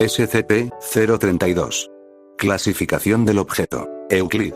SCP-032. Clasificación del objeto. Euclid.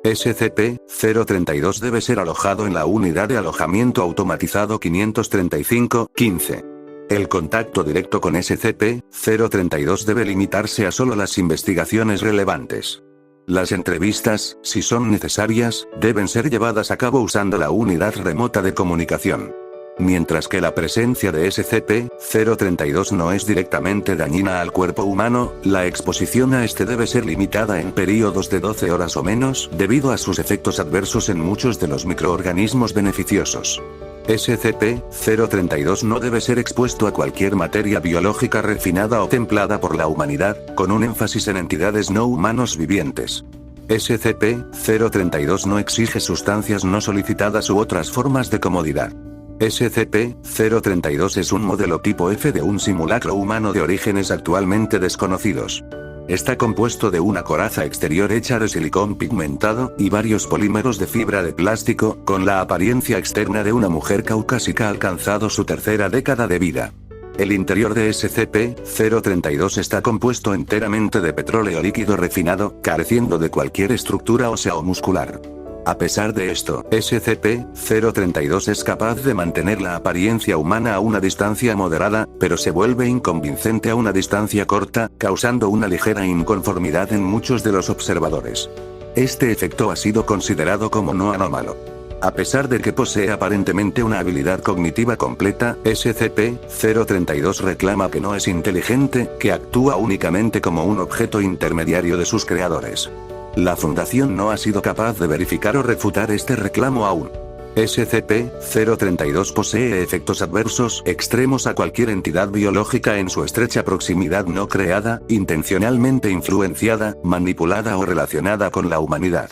SCP-032 debe ser alojado en la Unidad de Alojamiento Automatizado 535-15. El contacto directo con SCP-032 debe limitarse a solo las investigaciones relevantes. Las entrevistas, si son necesarias, deben ser llevadas a cabo usando la unidad remota de comunicación. Mientras que la presencia de SCP-032 no es directamente dañina al cuerpo humano, la exposición a este debe ser limitada en períodos de 12 horas o menos, debido a sus efectos adversos en muchos de los microorganismos beneficiosos. SCP-032 no debe ser expuesto a cualquier materia biológica refinada o templada por la humanidad, con un énfasis en entidades no humanos vivientes. SCP-032 no exige sustancias no solicitadas u otras formas de comodidad. SCP-032 es un modelo tipo F de un simulacro humano de orígenes actualmente desconocidos. Está compuesto de una coraza exterior hecha de silicón pigmentado, y varios polímeros de fibra de plástico, con la apariencia externa de una mujer caucásica alcanzado su tercera década de vida. El interior de SCP-032 está compuesto enteramente de petróleo líquido refinado, careciendo de cualquier estructura ósea o muscular. A pesar de esto, SCP-032 es capaz de mantener la apariencia humana a una distancia moderada, pero se vuelve inconvincente a una distancia corta, causando una ligera inconformidad en muchos de los observadores. Este efecto ha sido considerado como no anómalo. A pesar de que posee aparentemente una habilidad cognitiva completa, SCP-032 reclama que no es inteligente, que actúa únicamente como un objeto intermediario de sus creadores. La Fundación no ha sido capaz de verificar o refutar este reclamo aún. SCP-032 posee efectos adversos extremos a cualquier entidad biológica en su estrecha proximidad no creada, intencionalmente influenciada, manipulada o relacionada con la humanidad.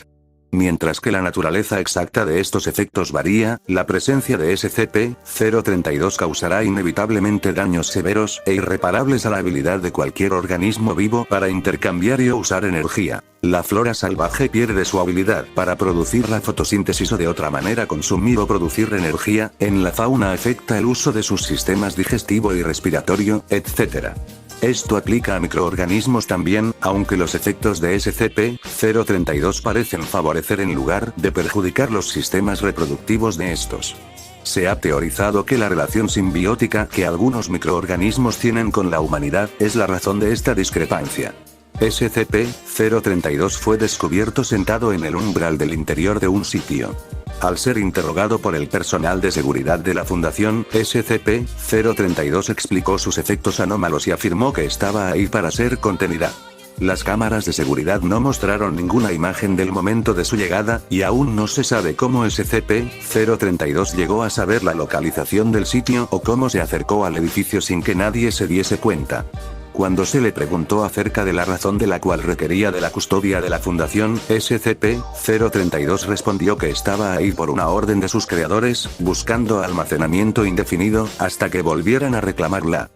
Mientras que la naturaleza exacta de estos efectos varía, la presencia de SCP-032 causará inevitablemente daños severos e irreparables a la habilidad de cualquier organismo vivo para intercambiar y usar energía. La flora salvaje pierde su habilidad para producir la fotosíntesis o de otra manera consumir o producir energía, en la fauna afecta el uso de sus sistemas digestivo y respiratorio, etc. Esto aplica a microorganismos también, aunque los efectos de SCP-032 parecen favorecer en lugar de perjudicar los sistemas reproductivos de estos. Se ha teorizado que la relación simbiótica que algunos microorganismos tienen con la humanidad es la razón de esta discrepancia. SCP-032 fue descubierto sentado en el umbral del interior de un sitio. Al ser interrogado por el personal de seguridad de la Fundación, SCP-032 explicó sus efectos anómalos y afirmó que estaba ahí para ser contenida. Las cámaras de seguridad no mostraron ninguna imagen del momento de su llegada, y aún no se sabe cómo SCP-032 llegó a saber la localización del sitio o cómo se acercó al edificio sin que nadie se diese cuenta. Cuando se le preguntó acerca de la razón de la cual requería de la custodia de la Fundación, SCP-032 respondió que estaba ahí por una orden de sus creadores, buscando almacenamiento indefinido, hasta que volvieran a reclamarla.